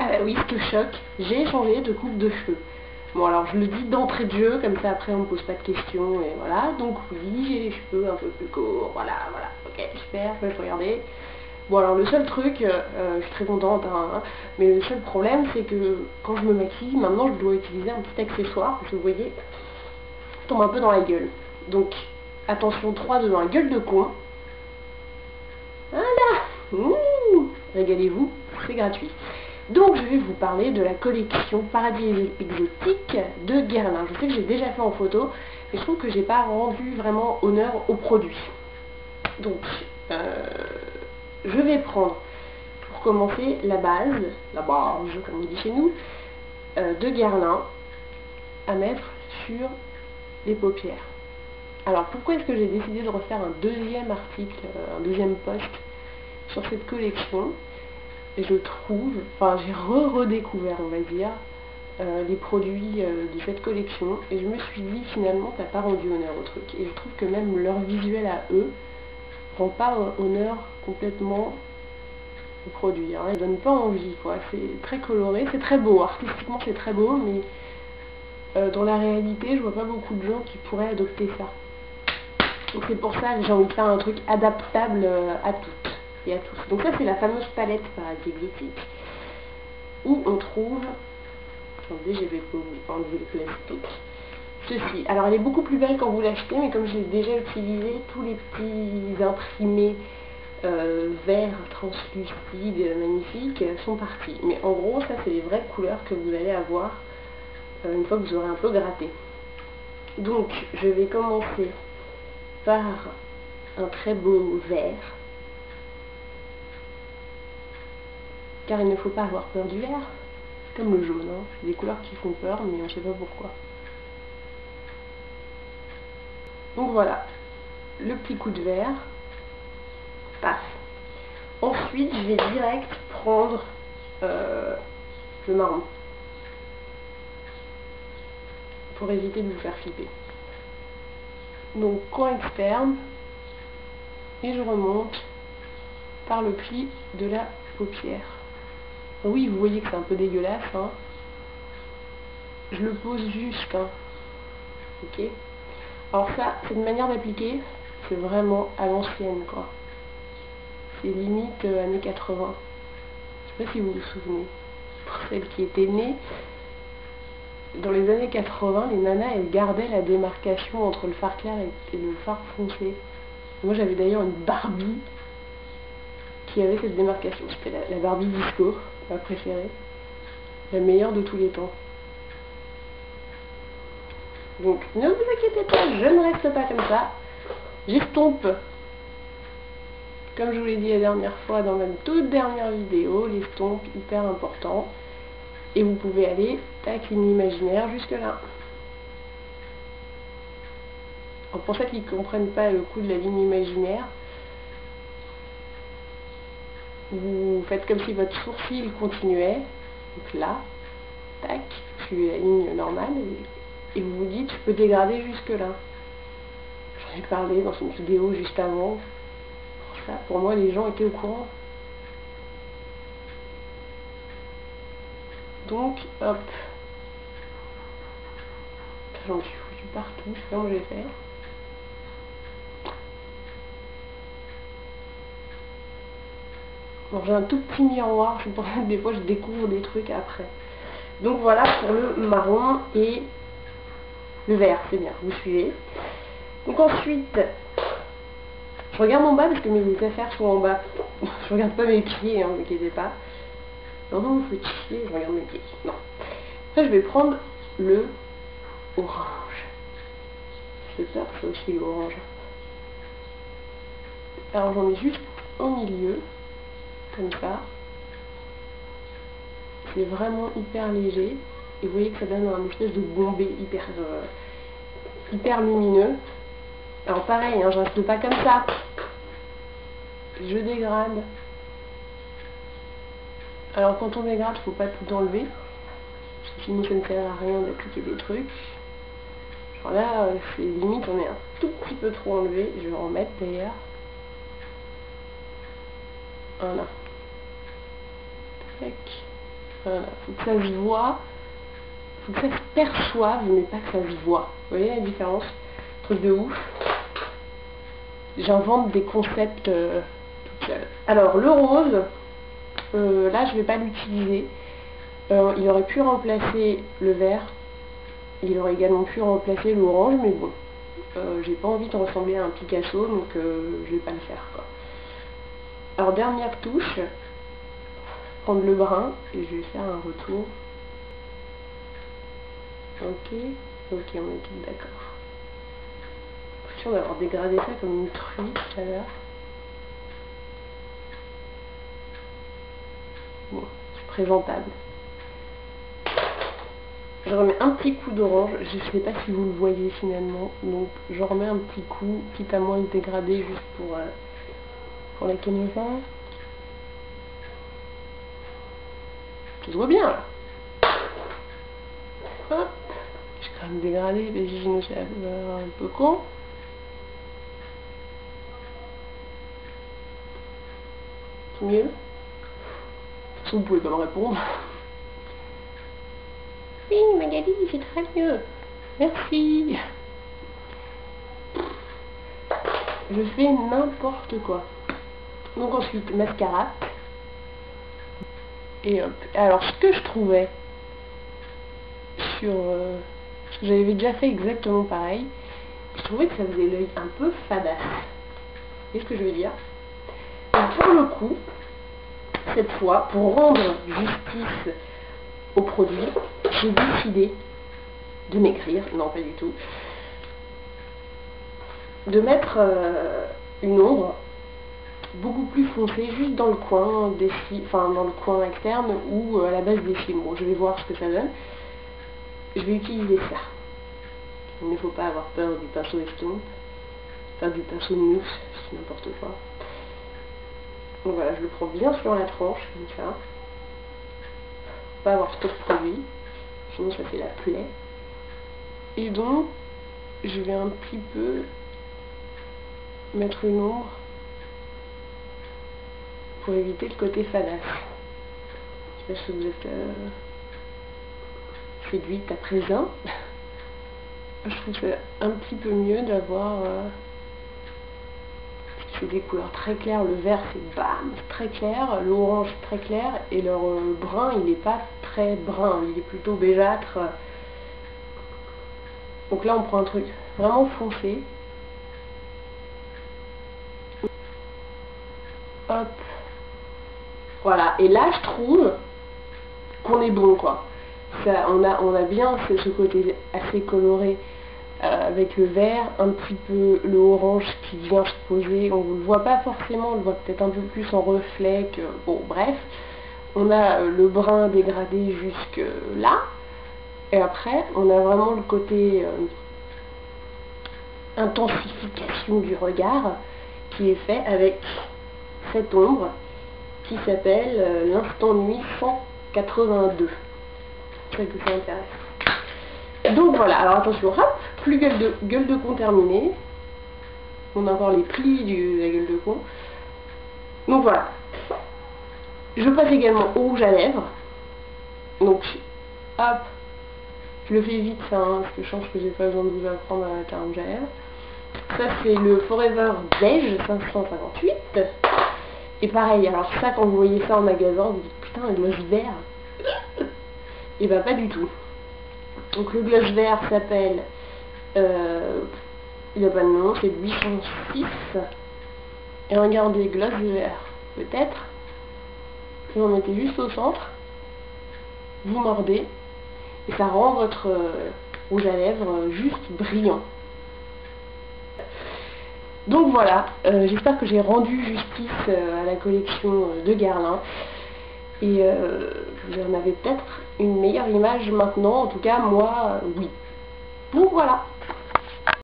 Ah bah oui, ce te choque, j'ai changé de coupe de cheveux. Bon alors je le dis d'entrée de jeu, comme ça après on me pose pas de questions et voilà. Donc oui, j'ai les cheveux un peu plus courts, voilà, ok, super, je vais regarder. Bon alors le seul truc, je suis très contente, hein, mais le seul problème c'est que quand je me maquille, maintenant je dois utiliser un petit accessoire, parce que vous voyez, ça tombe un peu dans la gueule. Donc attention, 3, 2, 1, gueule de con. Voilà, ouh, régalez-vous, c'est gratuit. Donc je vais vous parler de la collection Paradis Exotique de Guerlain. Je sais que j'ai déjà fait en photo, mais je trouve que j'ai pas rendu vraiment honneur au produit. Donc je vais prendre, pour commencer, la base comme on dit chez nous, de Guerlain à mettre sur les paupières. Alors pourquoi est-ce que j'ai décidé de refaire un deuxième article, un deuxième post sur cette collection? Et je trouve, enfin j'ai redécouvert on va dire, les produits de cette collection, et je me suis dit finalement t'as pas rendu honneur au truc. Et je trouve que même leur visuel à eux rend pas honneur complètement au produit, hein. Ils donnent pas envie quoi, c'est très coloré, c'est très beau, artistiquement c'est très beau, mais dans la réalité je vois pas beaucoup de gens qui pourraient adopter ça. Donc c'est pour ça que j'ai envie de faire un truc adaptable à toutes et à tous. Donc ça c'est la fameuse palette Paradis Exotique, où on trouve, attendez, je vais pas enlever le plastique, ceci. Alors elle est beaucoup plus belle quand vous l'achetez, mais comme j'ai déjà utilisé, tous les petits imprimés verts translucides magnifiques sont partis. Mais en gros ça c'est les vraies couleurs que vous allez avoir une fois que vous aurez un peu gratté. Donc je vais commencer par un très beau vert, car il ne faut pas avoir peur du vert, comme le jaune, hein. C'est des couleurs qui font peur, mais on ne sait pas pourquoi. Donc voilà, le petit coup de vert, paf. Ensuite, je vais direct prendre le marron, pour éviter de vous faire flipper. Donc coin externe, et je remonte par le pli de la paupière. Oui, vous voyez que c'est un peu dégueulasse, hein. Je le pose juste, hein. Ok. Alors ça, cette manière d'appliquer, c'est vraiment à l'ancienne, quoi. C'est limite années 80. Je sais pas si vous vous souvenez. Pour celles qui étaient nées, dans les années 80, les nanas, elles gardaient la démarcation entre le fard clair et le fard foncé. Moi, j'avais d'ailleurs une Barbie qui avait cette démarcation. C'était la Barbie disco, ma préférée. La meilleure de tous les temps. Donc, ne vous inquiétez pas, je ne reste pas comme ça. J'estompe. Comme je vous l'ai dit la dernière fois dans ma toute dernière vidéo, l'estompe hyper important. Et vous pouvez aller, tac, ligne imaginaire jusque là. Alors pour ceux qui ne comprennent pas le coup de la ligne imaginaire, vous faites comme si votre sourcil continuait, donc là, tac, puis la ligne normale, et vous vous dites, je peux dégrader jusque là. J'en ai parlé dans une vidéo juste avant. Pour ça, pour moi, les gens étaient au courant. Donc, hop. J'en suis foutu partout, je sais pas comment j'ai fait. Bon, j'ai un tout petit miroir, c'est pour ça que des fois je découvre des trucs après. Donc voilà pour le marron et le vert, c'est bien, vous suivez. Donc ensuite, je regarde en bas parce que mes affaires sont en bas. Je regarde pas mes pieds, hein, ne vous inquiétez pas. Non, non, vous faites chier, je regarde mes pieds. Non. Après, je vais prendre le orange. C'est peur, c'est aussi l'orange. Alors j'en mets juste au milieu, comme ça. C'est vraiment hyper léger. Et vous voyez que ça donne un espèce de bombé hyper lumineux. Alors pareil, hein, je reste pas comme ça. Je dégrade. Alors quand on dégrade, il ne faut pas tout enlever. Parce que sinon ça ne sert à rien d'appliquer des trucs. Genre là, c'est limite, on est un tout petit peu trop enlevé. Je vais en remettre d'ailleurs. Voilà. Tac. faut que ça se voit, faut que ça se perçoive, mais pas que ça se voit. Vous voyez la différence? Truc de ouf. J'invente des concepts toute seule. Alors le rose, là je vais pas l'utiliser. Il aurait pu remplacer le vert. Il aurait également pu remplacer l'orange, mais bon. J'ai pas envie de ressembler à un Picasso, donc je vais pas le faire, quoi. Alors dernière touche, prendre le brun et je vais faire un retour. Ok, on est tous d'accord. J'ai l'impression d'avoir dégradé ça comme une truie tout à l'heure. Bon, c'est présentable. Je remets un petit coup d'orange, je sais pas si vous le voyez finalement, donc je remets un petit coup, quitte à moins le dégrader juste pour la caméra. Ça se voit bien là. Hop, j'ai quand même dégradé, mais sinon c'est un peu con. C'est mieux. De toute façon, vous pouvez pas me répondre. Oui, Magali, c'est très mieux. Merci. Je fais n'importe quoi. Donc ensuite, mascara. Et hop. Alors, ce que je trouvais sur... parce que j'avais déjà fait exactement pareil. Je trouvais que ça faisait l'œil un peu fadasse. Vous voyez ce que je veux dire? Et pour le coup, cette fois, pour rendre justice au produit, j'ai décidé de maigrir, non pas du tout, de mettre une ombre beaucoup plus foncée juste dans le coin des cils, enfin dans le coin externe ou à la base des cils. Bon, je vais voir ce que ça donne. Je vais utiliser ça. Il ne faut pas avoir peur du pinceau estompe, enfin du pinceau de mousse, c'est n'importe quoi. Donc voilà, je le prends bien sur la tranche, comme ça. Faut pas avoir trop de produit, sinon ça fait la plaie. Et donc, je vais un petit peu mettre une ombre pour éviter le côté fadasse. Je sais pas si vous êtes séduite à présent. Je trouve ça un petit peu mieux d'avoir c'est des couleurs très claires. Le vert c'est bam, très clair, l'orange très clair, et leur brun il n'est pas très brun, il est plutôt bégeâtre. Donc là on prend un truc vraiment foncé. Hop. Voilà, et là je trouve qu'on est bon, quoi. Ça, on a bien ce côté assez coloré avec le vert, un petit peu le orange qui vient se poser. On ne le voit pas forcément, on le voit peut-être un peu plus en reflet que... Bon, bref. On a le brun dégradé jusque là. Et après, on a vraiment le côté intensification du regard qui est fait avec cette ombre qui s'appelle l'instant nuit 182. C'est que ça intéresse. Donc voilà, alors attention, hop, plus gueule de con terminée. On a encore les plis de la gueule de con. Donc voilà. Je passe également au rouge à lèvres. Donc hop, je le fais vite ça, hein, parce que je pense que j'ai pas besoin de vous apprendre à mettre un rouge à lèvres. Ça c'est le Forever Beige 558. Et pareil, alors ça quand vous voyez ça en magasin, vous dites putain un gloss vert. Et bah pas du tout. Donc le gloss vert s'appelle, il n'a pas de nom, c'est 806. Et regardez, gloss vert, peut-être. Vous en mettez juste au centre, vous mordez, et ça rend votre rouge à lèvres juste brillant. Donc voilà, j'espère que j'ai rendu justice à la collection de Guerlain. Et vous en avez peut-être une meilleure image maintenant, en tout cas moi, oui. Donc voilà.